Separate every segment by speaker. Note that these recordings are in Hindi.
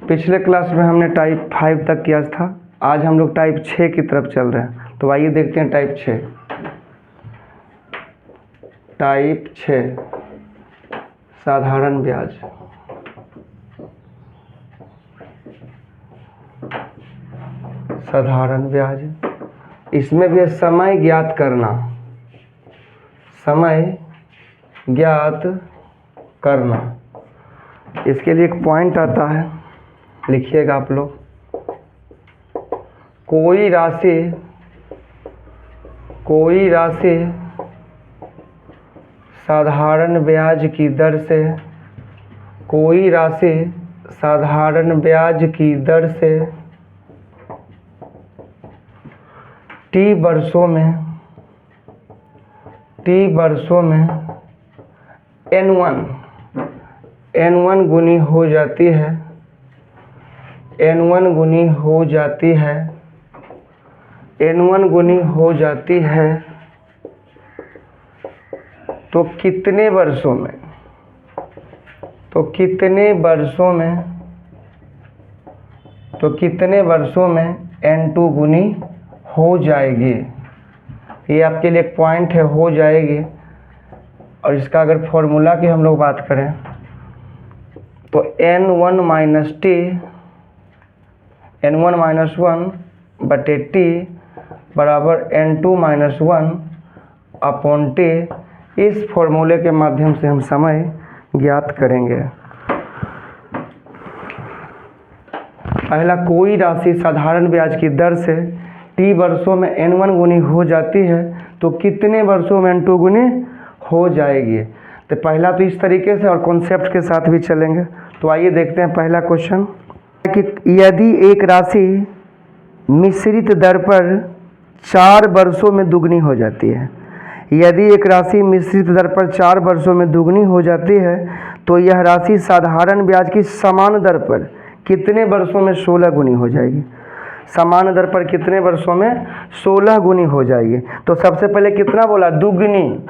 Speaker 1: पिछले क्लास में हमने टाइप 5 तक किया था। आज हम लोग टाइप 6 की तरफ चल रहे हैं। तो आइए देखते हैं टाइप 6। टाइप 6 साधारण ब्याज। साधारण ब्याज, इसमें भी है समय ज्ञात करना। समय ज्ञात करना, इसके लिए एक पॉइंट आता है, लिखिएगा आप लोग। कोई राशि साधारण ब्याज की दर से, कोई राशि साधारण ब्याज की दर से टी वर्षों में n1 गुनी हो जाती है, n1 गुनी हो जाती है, n1 गुनी हो जाती है, तो कितने वर्षों में, कितने वर्षों में n2 गुनी हो जाएगी। ये आपके लिए एक पॉइंट है, हो जाएगी। और इसका अगर फॉर्मूला की हम लोग बात करें तो n1 माइनस 1 बटे टी बराबर n2 माइनस 1 अपॉन टी। इस फॉर्मूले के माध्यम से हम समय ज्ञात करेंगे। पहला, कोई राशि साधारण ब्याज की दर से टी वर्षों में n1 गुनी हो जाती है तो कितने वर्षों में n2 गुनी हो जाएगी। तो पहला तो इस तरीके से, और कॉन्सेप्ट के साथ भी चलेंगे। तो आइए देखते हैं पहला क्वेश्चन कि यदि एक राशि मिश्रित दर पर 4 वर्षों में दुगनी हो जाती है, यदि एक राशि मिश्रित दर पर 4 वर्षों में दुगनी हो जाती है तो यह राशि साधारण ब्याज की समान दर पर कितने वर्षों में 16 गुनी हो जाएगी। समान दर पर कितने वर्षों में 16 गुनी हो जाएगी। तो सबसे पहले कितना बोला, दुगनी।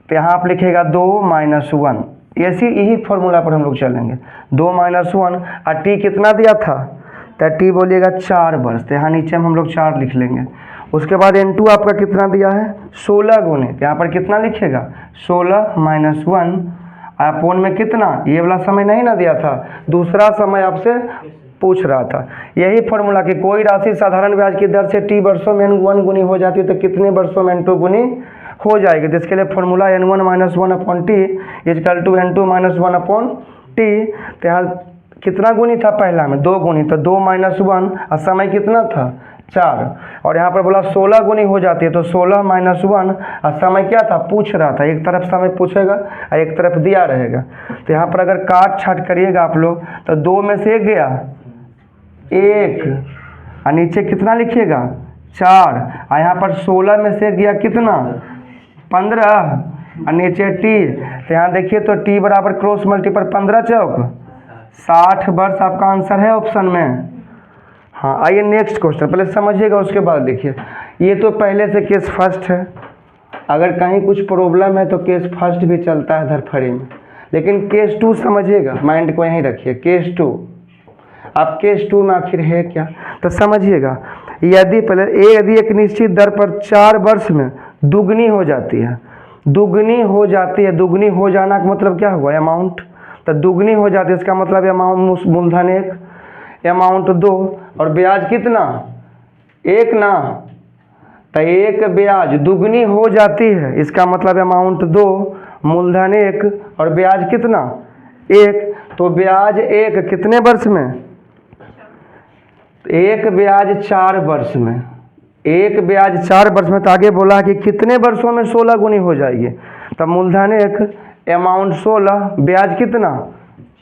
Speaker 1: तो यहाँ आप लिखेगा 2 माइनस 1। यही फॉर्मूला पर हम लोग चलेंगे। 2 माइनस 1 और टी कितना दिया था, तो टी बोलिएगा 4 वर्ष। तो यहाँ नीचे में हम लोग 4 लिख लेंगे। उसके बाद n2 आपका कितना दिया है, 16 गुने। तो यहाँ पर कितना लिखिएगा, 16 माइनस 1 अपॉन में कितना, ये वाला समय नहीं ना दिया था, दूसरा समय आपसे पूछ रहा था। यही फॉर्मूला कि कोई राशि साधारण ब्याज की दर से टी वर्षों में n1 गुनी हो जाती है तो कितने वर्षों में n2 गुनी हो जाएगी। तो इसके लिए formula n1 minus 1 upon T equal to n2 minus 1 upon T. तो यहाँ कितना गुनी था, पहला में 2 गुनी, तो 2 माइनस 1 और समय कितना था, 4। और यहाँ पर बोला 16 गुनी हो जाती है तो 16 माइनस 1 और समय क्या था, पूछ रहा था। एक तरफ समय पूछेगा और एक तरफ दिया रहेगा। तो यहाँ पर अगर काट छाट करिएगा आप लोग तो 2 में से 1 गया, 1 और नीचे कितना लिखिएगा, 4। और यहाँ पर 16 में से गया कितना, 15 और नीचे टी। तो यहाँ देखिए तो टी बराबर क्रॉस मल्टीपल 15 चौक 60 वर्ष आपका आंसर है ऑप्शन में। हाँ, आइए नेक्स्ट क्वेश्चन, पहले समझिएगा उसके बाद देखिए। ये तो पहले से केस फर्स्ट है, अगर कहीं कुछ प्रॉब्लम है तो केस फर्स्ट भी चलता है धरफड़ी में, लेकिन केस 2 समझिएगा, माइंड को यहीं रखिए। केस 2, अब केस 2 में आखिर है क्या, तो समझिएगा। यदि एक निश्चित दर पर 4 वर्ष में दुगनी हो जाती है, दुगनी हो जाना का मतलब क्या हुआ, अमाउंट। तो दुगनी हो जाती है इसका मतलब अमाउंट मूलधन 1, अमाउंट 2 और ब्याज कितना, 1 ना। तो एक ब्याज दुगनी हो जाती है इसका मतलब अमाउंट 2, मूलधन 1 और ब्याज कितना, 1। तो ब्याज 1 कितने वर्ष में, एक ब्याज 4 वर्ष में, एक ब्याज 4 वर्ष में। तो आगे बोला कि कितने वर्षों में 16 गुनी हो जाएगी। तब मूलधन 1, अमाउंट 16, ब्याज कितना,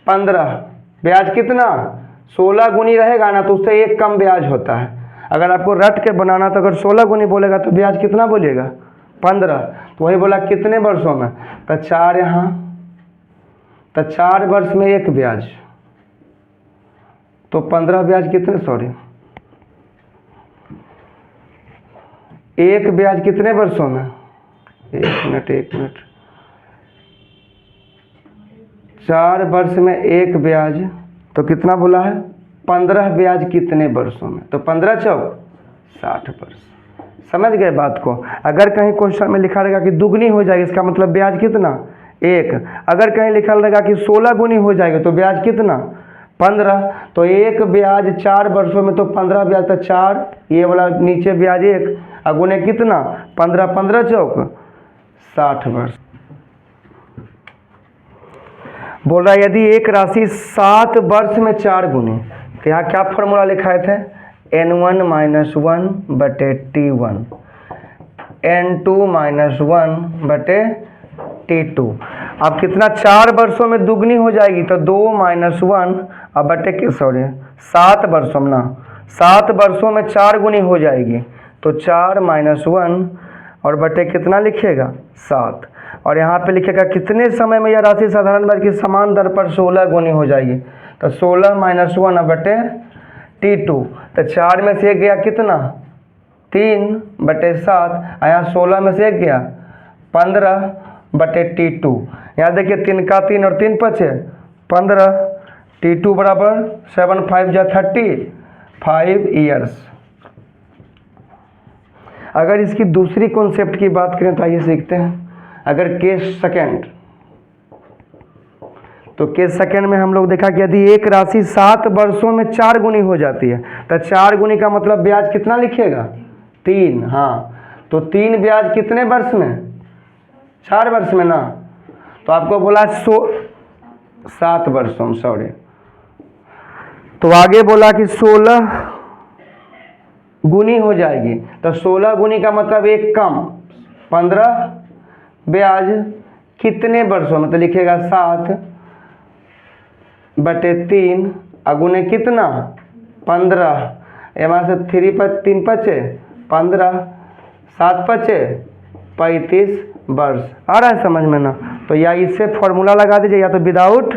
Speaker 1: 15। ब्याज कितना, 16 गुनी रहेगा ना तो उससे 1 कम ब्याज होता है। अगर आपको रट के बनाना तो अगर 16 गुनी बोलेगा तो ब्याज कितना बोलेगा, 15। तो वही बोला कितने वर्षों में, तो 4 यहाँ, तो 4 वर्ष में 1 ब्याज, तो 15 ब्याज कितने, सॉरी 1 ब्याज कितने वर्षों में, 1 मिनट, 4 वर्ष में 1 ब्याज तो कितना बोला है 15 ब्याज कितने वर्षों में, तो 15 चौक 60 वर्ष। समझ गए बात को। अगर कहीं क्वेश्चन में लिखा रहेगा कि दुगनी हो जाएगी, इसका मतलब ब्याज कितना 1। अगर कहीं लिखा रहेगा कि 16 गुनी हो जाएगा तो ब्याज कितना 15। तो एक ब्याज 4 वर्षों में तो 15 ब्याज तो 4, ये वाला नीचे ब्याज 1 और गुने कितना 15, 15 चौक 60 वर्ष। बोल रहा है यदि एक राशि 7 वर्ष में 4 गुनी, तो यहाँ क्या फॉर्मूला लिखाए थे n1 - 1 बटे t1, n2 - 1 बटे t2। अब कितना 4 वर्षों में दुगनी हो जाएगी तो 2 - 1 अब बटे के 7 वर्षों में ना, 7 वर्षों में 4 गुनी हो जाएगी तो 4 - 1 और बटे कितना लिखिएगा 7। और यहाँ पे लिखेगा कितने समय में यह राशि साधारण ब्याज की समान दर पर 16 गुनी हो जाएगी, तो 16 - 1 अब बटे t2। तो 4 में से 1 गया कितना 3 बटे 7, यहाँ 16 में से 1 गया 15 बटे t2। यहाँ देखिए 3 का 3 और 3 बचे 15, t2 बराबर 7 5 जा 35 ईयर्स। अगर इसकी दूसरी कॉन्सेप्ट की बात करें तो आइए सीखते हैं। अगर केस सेकंड, तो केस सेकंड में हम लोग देखा कि यदि एक राशि 7 वर्षों में 4 गुनी हो जाती है तो 4 गुनी का मतलब ब्याज कितना लिखिएगा 3। हाँ, तो 3 ब्याज कितने वर्ष में 4 वर्ष में ना, तो आपको बोला 7 वर्षों में, सॉरी। तो आगे बोला कि 16 गुनी हो जाएगी, तो 16 गुनी का मतलब 1 कम 15 ब्याज कितने वर्षों में, तो लिखेगा 7 बटे 3 अगुने कितना 15, यहाँ से 3 पचे 15, 7 पचे 35 वर्ष। आ रहा है समझ में ना। तो या इससे फॉर्मूला लगा दीजिए या तो विदाउट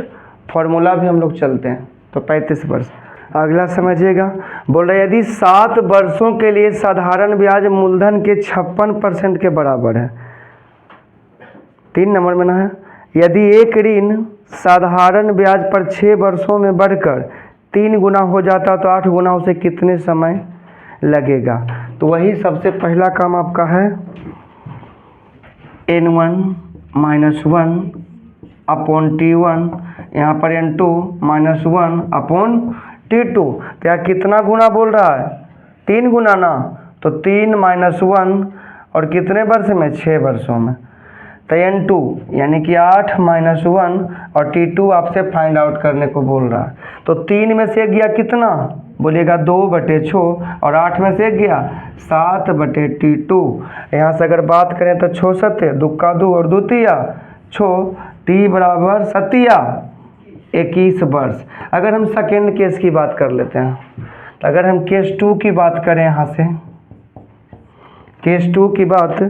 Speaker 1: फॉर्मूला भी हम लोग चलते हैं, तो 35 वर्ष। अगला समझिएगा, बोल रहे यदि 7 वर्षों के लिए साधारण ब्याज मूलधन के 56% के बराबर है, 3 नंबर में ना है, यदि एक ऋण साधारण ब्याज पर 6 वर्षों में बढ़कर 3 गुना हो जाता तो 8 गुना उसे कितने समय लगेगा। तो वही सबसे पहला काम आपका है n1 - 1 अपॉन t1, यहाँ पर n2 - 1 अपॉन t2। तो यहाँ कितना गुना बोल रहा है 3 गुना ना, तो 3 - 1 और कितने वर्ष में 6 वर्षों में, तो n2 यानी कि 8 - 1 और t2 आपसे फाइंड आउट करने को बोल रहा है। तो 3 में से 1 गया कितना बोलिएगा 2 बटे 6 और 8 में से 1 गया 7 बटे t2। यहाँ से अगर बात करें तो 6 सत्य 2 का 2 और 2 तिया 6, t बराबर 7 21 वर्ष। अगर हम सेकेंड केस की बात कर लेते हैं, तो अगर हम केस 2 की बात करें, यहाँ से केस 2 की बात,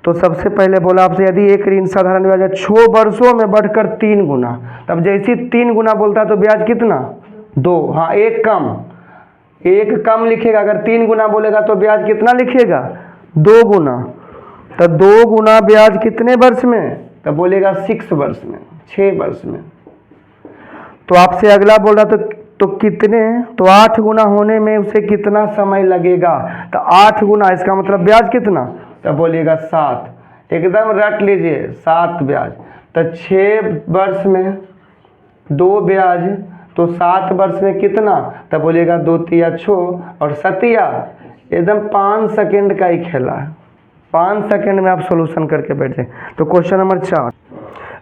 Speaker 1: तो सबसे पहले बोला आपसे यदि एक ऋण साधारण ब्याज 6 वर्षों में बढ़कर 3 गुना, तब जैसे 3 गुना बोलता है तो ब्याज कितना 2। हाँ, एक कम लिखेगा। अगर 3 गुना बोलेगा तो ब्याज कितना लिखिएगा 2 गुना। तो 2 गुना ब्याज कितने वर्ष में, तो बोलेगा 6 वर्ष में, 6 वर्ष में। तो आपसे अगला बोल रहा तो कितने, तो 8 गुना होने में उसे कितना समय लगेगा। तो 8 गुना इसका मतलब ब्याज कितना, तो बोलिएगा 7। एकदम रट लीजिए 7 ब्याज। तो 6 वर्ष में 2 ब्याज, तो 7 वर्ष में कितना, तो बोलिएगा 2 तिया 6 और 7 एकदम 5 सेकेंड का ही खेला है। 5 सेकेंड में आप सोल्यूशन करके बैठे। तो क्वेश्चन नंबर 4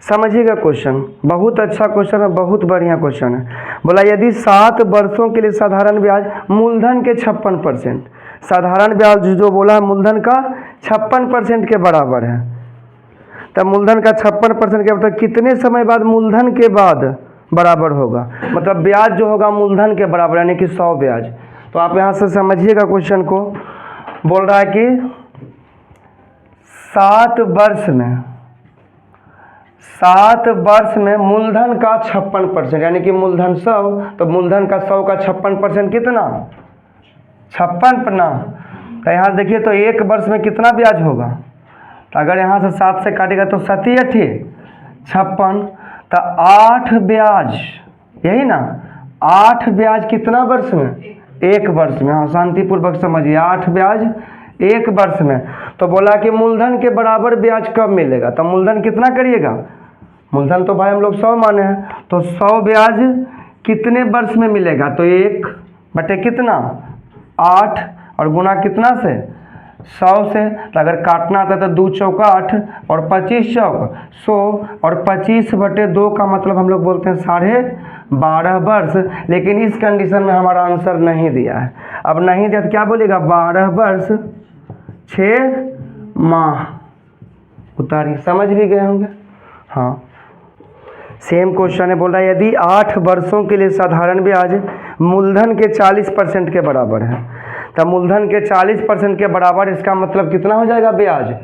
Speaker 1: समझिएगा। क्वेश्चन बहुत अच्छा क्वेश्चन है, बहुत बढ़िया क्वेश्चन है। बोला यदि 7 वर्षों के लिए साधारण ब्याज मूलधन के 56%, साधारण ब्याज जो बोला है मूलधन का 56% के बराबर है, तब मूलधन का 56% के मतलब कितने समय बाद मूलधन के बाद बराबर होगा, मतलब ब्याज जो होगा मूलधन के बराबर यानी कि 100 ब्याज। तो आप यहाँ से समझिएगा क्वेश्चन को। बोल रहा है कि 7 वर्ष में मूलधन का 56% यानी कि मूलधन 100, तो मूलधन का 100 का 56% कितना 56 ना। तो यहाँ देखिए तो 1 वर्ष में कितना ब्याज होगा, तो अगर यहाँ से 7 से काटेगा तो 7 56, तो 8 ब्याज, यही ना 8 ब्याज कितना वर्ष में? 1 वर्ष में। हाँ, शांतिपूर्वक समझिए, 8 ब्याज 1 वर्ष में। तो बोला कि मूलधन के बराबर ब्याज कब मिलेगा? तो मूलधन कितना करिएगा? मूलधन तो भाई हम लोग 100 माने हैं, तो 100 ब्याज कितने वर्ष में मिलेगा? तो 1 बटे कितना? 8 और गुना कितना से? 100 से। तो अगर काटना आता तो 2 चौका 8 और 25 चौक 100 और 25 बटे 2 का मतलब हम लोग बोलते हैं 12.5 वर्ष। लेकिन इस कंडीशन में हमारा आंसर नहीं दिया है। अब नहीं दिया तो क्या बोलेगा? 12 वर्ष 6 माह। उतारिए, समझ भी गए होंगे। हाँ, सेम क्वेश्चन है, बोल रहा है यदि 8 वर्षों के लिए साधारण ब्याज मूलधन के 40% के बराबर है, तब मूलधन के 40% के बराबर, इसका मतलब कितना हो जाएगा ब्याज?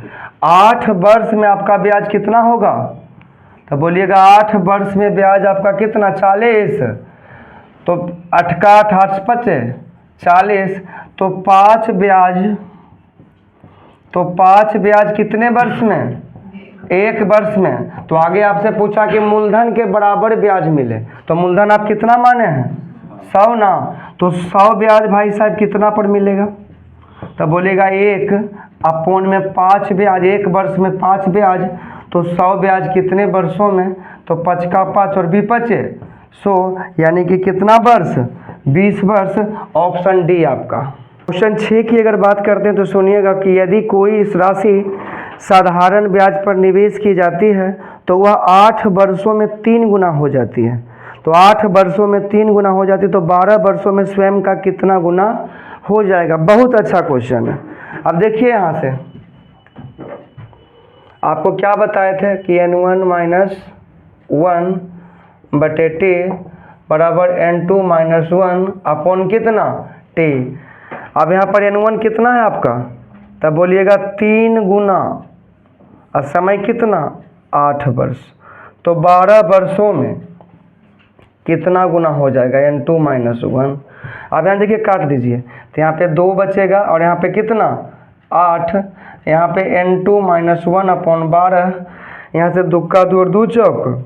Speaker 1: 8 वर्ष में आपका ब्याज कितना होगा? तो बोलिएगा 8 वर्ष में ब्याज आपका कितना? 40। तो 8 का 8 8 25 40। तो 5 ब्याज कितने वर्ष में? 1 वर्ष में। तो आगे आपसे पूछा कि मूलधन के बराबर ब्याज मिले, तो मूलधन आप कितना माने हैं? 100 ना। तो 100 ब्याज भाई साहब कितना पर मिलेगा? तो बोलेगा 1 अपोन में 5 ब्याज, 1 वर्ष में 5 ब्याज। तो 100 ब्याज कितने वर्षों में? तो 5 का 5 और 20 25 100, यानी कि कितना वर्ष? 20 वर्ष। ऑप्शन डी आपका। क्वेश्चन 6 की अगर बात करते हैं तो सुनिएगा कि यदि कोई इस राशि साधारण ब्याज पर निवेश की जाती है तो वह 8 वर्षों में 3 गुना हो जाती है। तो 8 वर्षों में 3 गुना हो जाती है, तो 12 वर्षों में स्वयं का कितना गुना हो जाएगा? बहुत अच्छा क्वेश्चन है। अब देखिए यहाँ से आपको क्या बताए थे कि n1 माइनस 1 बटे टी बराबर n2 माइनस 1 अपॉन कितना? टी। अब यहाँ पर n1 कितना है आपका? तब बोलिएगा 3 गुना, और समय कितना? 8 वर्ष। तो 12 वर्षों में कितना गुना हो जाएगा? n2 minus 1। अब यहाँ देखिए काट दीजिए, तो यहाँ पे 2 बचेगा और यहाँ पे कितना? 8। यहाँ पे n2 माइनस 1 अपॉन 12। यहाँ से 2 का 2 और 2 चौक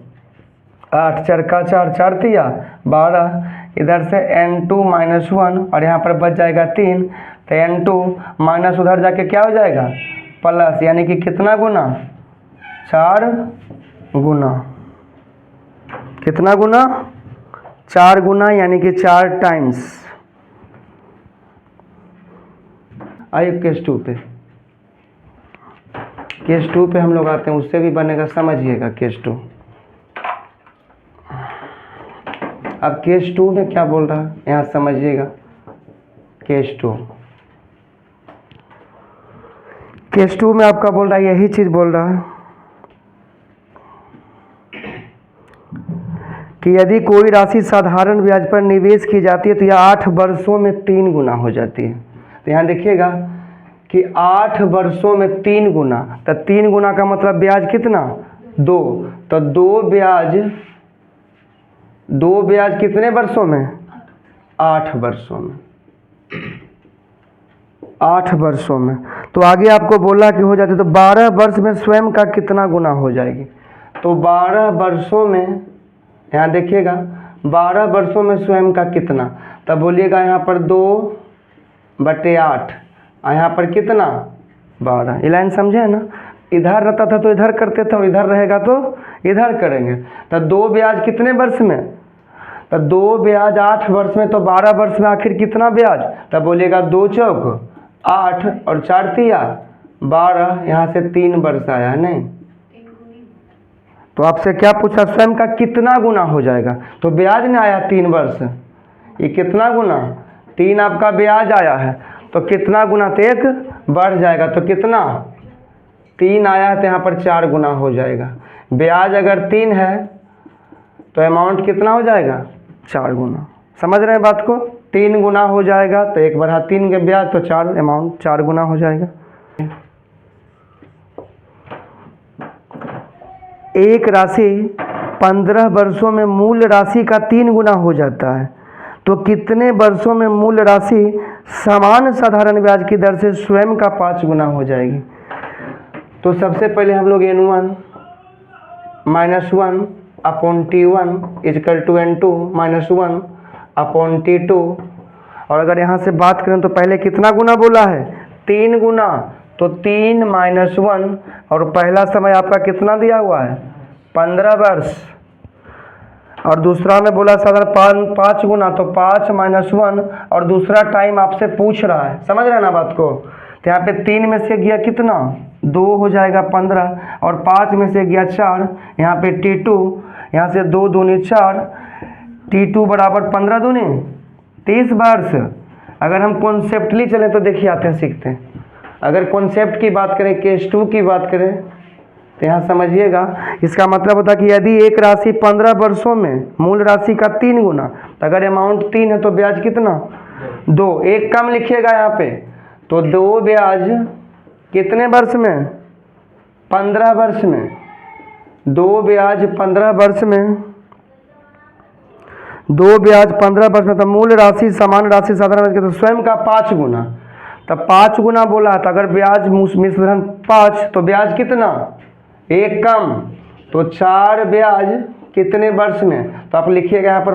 Speaker 1: 8, 4 का 4 4 तिया 12। इधर से n2 माइनस 1 और यहाँ पर बच जाएगा 3। तो n2 माइनस उधर जाके क्या हो जाएगा? प्लस, यानी कि कितना गुना? 4 गुना। कितना गुना? 4 गुना, यानी कि 4 टाइम्स। आइए केस 2 पे। केस 2 पे हम लोग आते हैं, उससे भी बनेगा, समझिएगा केस 2। अब केस 2 में क्या बोल रहा है यहाँ समझिएगा। केस 2 में आपका बोल रहा है, यही चीज बोल रहा है कि यदि कोई राशि साधारण ब्याज पर निवेश की जाती है तो यह 8 वर्षों में 3 गुना हो जाती है। तो यहाँ देखिएगा कि 8 वर्षों में 3 गुना, तो 3 गुना का मतलब ब्याज कितना? 2। तो 2 ब्याज कितने वर्षों में? 8 वर्षों में। 8 वर्षों में। तो आगे आपको बोला कि हो जाती, तो 12 वर्ष में स्वयं का कितना गुना हो जाएगी? तो 12 वर्षों में, यहाँ देखिएगा 12 वर्षों में स्वयं का कितना? तब बोलिएगा यहाँ पर 2/8 और यहाँ पर कितना? 12। ये लाइन समझे है ना? इधर रहता था तो इधर करते थे और इधर रहेगा तो इधर करेंगे। तो 2 ब्याज कितने वर्ष में? तो 2 ब्याज 8 वर्ष में, तो 12 वर्ष में आखिर कितना ब्याज? तब बोलिएगा 2 चौक 8 और 4 तिया 12। यहाँ से 3 वर्ष आया है नहीं? तो आपसे क्या पूछा? स्वयं का कितना गुना हो जाएगा? तो ब्याज नहीं आया 3 वर्ष, ये कितना गुना? 3 आपका ब्याज आया है, तो कितना गुना? तो 1 बढ़ जाएगा, तो कितना? 3 आया है, तो यहाँ पर 4 गुना हो जाएगा। ब्याज अगर 3 है तो अमाउंट कितना हो जाएगा? 4 गुना। समझ रहे हैं बात को? 3 गुना हो जाएगा, तो 1 बढ़ा 3 के ब्याज, तो 4 अमाउंट 4 गुना हो जाएगा। एक राशि 15 वर्षों में मूल राशि का 3 गुना हो जाता है, तो कितने वर्षों में मूल राशि समान साधारण ब्याज की दर से स्वयं का 5 गुना हो जाएगी? तो सबसे पहले हम लोग n1 minus 1 upon t1 equal to n2 minus 1 upon T2। और अगर यहाँ से बात करें तो पहले कितना गुना बोला है, 3 गुना, तो 3 - 1, और पहला समय आपका कितना दिया हुआ है, 15 वर्ष। और दूसरा में बोला साधारण 5 गुना, तो 5 - 1, और दूसरा टाइम आपसे पूछ रहा है, समझ रहे हैं ना बात को। तो यहाँ पे 3 में से गया कितना, 2 हो जाएगा 15, और 5 में से गया 4, यहाँ पे T2, यहाँ से 2 दूनी 4, T2 बराबर 15 दूनी 30 वर्ष। अगर हम कॉन्सेप्टली चलें तो देखिए आते हैं सीखते हैं। अगर कॉन्सेप्ट की बात करें, केस 2 की बात करें, तो यहाँ समझिएगा, इसका मतलब होता है कि यदि एक राशि 15 वर्षों में मूल राशि का 3 गुना, तो अगर अमाउंट 3 है तो ब्याज कितना, 2, एक कम लिखिएगा यहाँ पे, तो 2 ब्याज कितने वर्ष में, 15 वर्ष में, 2 ब्याज 15 वर्ष में, 2 ब्याज 15 वर्ष में। तो मूल राशि समान राशि साधारण तो स्वयं का 5 गुना, तब 5 गुना बोला, तो अगर ब्याज मिश्रण 5, तो ब्याज कितना, एक कम, तो 4 ब्याज कितने वर्ष में, तो आप लिखिएगा यहाँ पर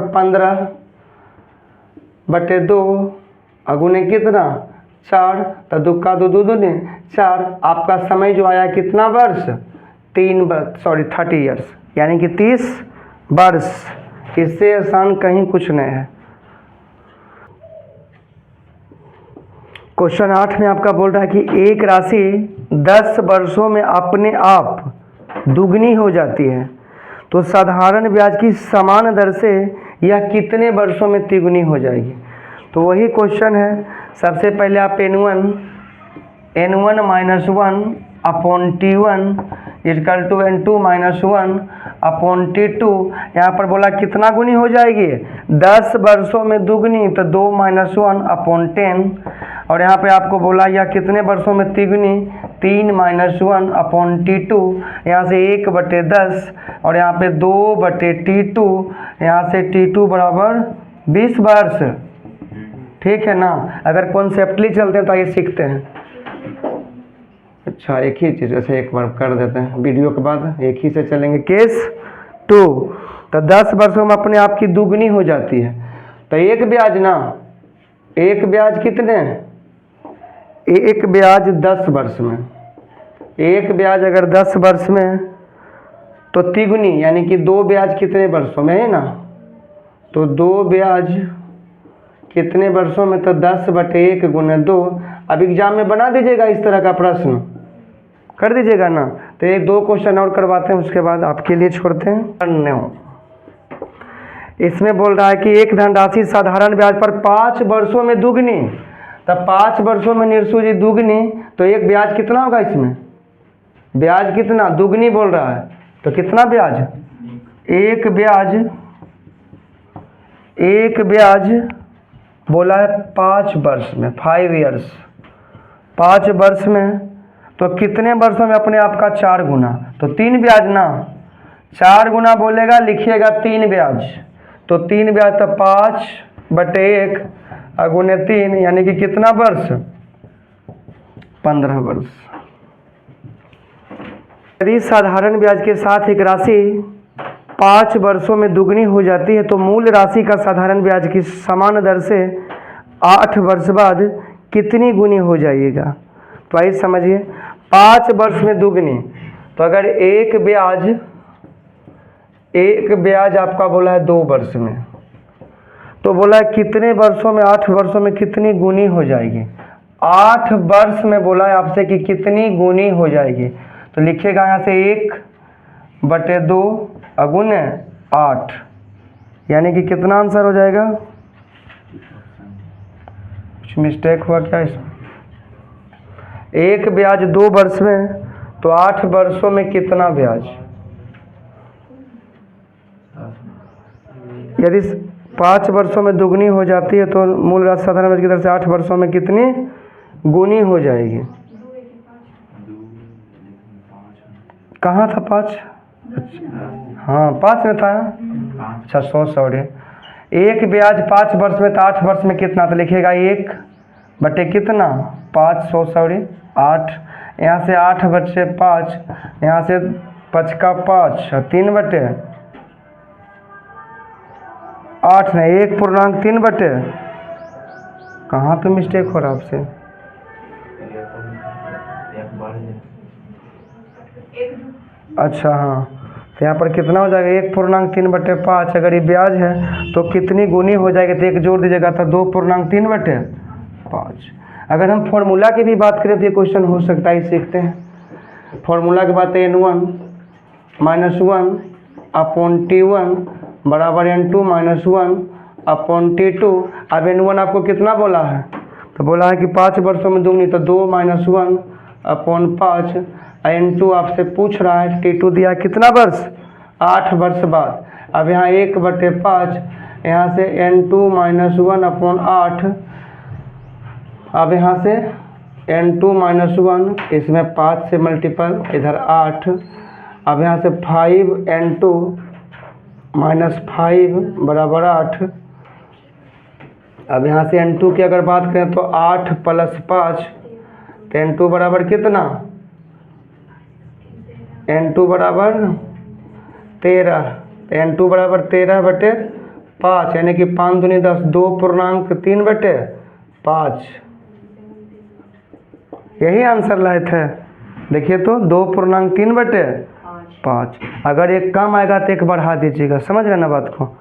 Speaker 1: 15/2 अगुने कितना 4, तो 2 का 2 दूनी 4। आपका समय जो आया कितना वर्ष, 30 ईयर्स, यानी कि 30 वर्ष। इससे आसान कहीं कुछ नहीं है। क्वेश्चन 8 में आपका बोल रहा है कि एक राशि 10 वर्षों में अपने आप दुगनी हो जाती है, तो साधारण ब्याज की समान दर से यह कितने वर्षों में तिगुनी हो जाएगी। तो वही क्वेश्चन है। सबसे पहले आप N1 - 1 upon T1 equal to N2 - 1 upon T2। यहाँ पर बोला कितना गुनी हो जाएगी, 10 वर्षों में दुगनी, तो 2 - 1 अपॉन 10। और यहाँ पे आपको बोला यह कितने वर्षों में तिगुनी, 3 - 1 अपॉन T2, यहाँ से 1/10, और यहाँ पे 2/T2, यहाँ से T2 बराबर 20 वर्ष। ठीक है ना। अगर कॉन्सेप्टली चलते हैं तो आइए सीखते हैं। अच्छा, एक ही चीज़ ऐसे एक बार कर देते हैं, वीडियो के बाद एक ही से चलेंगे। केस 2, तो 10 वर्षों में अपने आप की दुगनी हो जाती है, तो एक ब्याज ना, एक ब्याज कितने, एक ब्याज 10 वर्ष में, एक ब्याज अगर 10 वर्ष में, तो तिगुनी यानी कि 2 ब्याज कितने वर्षों में है ना, तो 2 ब्याज कितने वर्षों में, तो 10/1 गुने 2। अब एग्जाम में बना दीजिएगा इस तरह का प्रश्न, कर दीजिएगा ना। तो एक 2 क्वेश्चन और करवाते हैं, उसके बाद आपके लिए छोड़ते हैं। इसमें बोल रहा है कि एक धनराशि साधारण ब्याज पर 5 वर्षों में दुगनी, तब 5 वर्षों में निरसू जी दुगनी, तो एक ब्याज कितना होगा इसमें, ब्याज कितना, दुगनी बोल रहा है, तो कितना ब्याज, एक ब्याज बोला है 5 वर्ष में, 5 ईयर्स, 5 वर्ष में, तो कितने वर्षों में अपने आप का 4 गुना, तो 3 ब्याज ना, 4 गुना बोलेगा, लिखिएगा 3 ब्याज, तो 3 ब्याज, तो 5/1 अगुने 3, यानी कि कितना वर्ष, 15 वर्ष। यदि साधारण ब्याज के साथ एक राशि 5 वर्षों में दुगनी हो जाती है, तो मूल राशि का साधारण ब्याज की समान दर से 8 वर्ष बाद कितनी गुनी हो जाएगा। तो आइए समझिए, 5 वर्ष में दुगनी, तो अगर एक ब्याज आपका बोला है 2 वर्ष में, तो बोला है कितने वर्षों में, 8 वर्षों में कितनी गुनी हो जाएगी। 8 वर्ष में बोला है आपसे कि कितनी गुनी हो जाएगी, तो लिखिएगा यहाँ से 1/2 अगुने 8, यानी कि कितना आंसर हो जाएगा, कुछ मिस्टेक हुआ क्या इसमें, एक ब्याज 2 वर्ष में, तो 8 वर्षों में कितना ब्याज, यदि 5 वर्षों में दुगनी हो जाती है, तो मूल राशि साधारण ब्याज की दर से 8 वर्षों में कितनी गुनी हो जाएगी। कहाँ था 5, हाँ 5 में था, अच्छा सॉरी। एक ब्याज 5 वर्ष में, तो 8 वर्ष में कितना, तो लिखिएगा 1 कितना 5 8, यहाँ से 8/5, यहाँ से 5 का 5, 3/8 8 नहीं, 1/3 कहाँ पे मिस्टेक हो रहा है आपसे? अच्छा हाँ, तो यहाँ पर कितना हो जाएगा? 1/3/5। अगर ये ब्याज है तो कितनी गुनी हो जाएगी? तो एक जोड़ दीजिएगा तो 2/3/5। अगर हम फॉर्मूला की भी बात करें तो ये क्वेश्चन हो सकता है, सीखते हैं। फॉर्मूला की बात है n1 - 1/T1 बराबर n2 - 1/T2। अब n1 आपको कितना बोला है? तो बोला है कि 5 वर्षों में दूंगी, तो 2 - 1/5। n2 आपसे पूछ रहा है, T2 दिया कितना वर्ष? 8 वर्ष बाद। अब यहाँ 1/5, यहाँ से n2 - 1/8। अब यहाँ से n2 - 1, इसमें 5 से मल्टीपल, इधर 8। अब यहाँ से 5n2 - 5 बराबर 8। अब यहाँ से n2 की अगर बात करें तो 8 + 5, तो n2 बराबर कितना? n2 बराबर 13। तो n2 बराबर 13/5, यानी कि 5 दूनी 10, 2/3/5। यही आंसर लाए थे। देखिए तो 2/3/5। अगर एक कम आएगा तो एक बढ़ा दीजिएगा, समझ रहे ना बात को?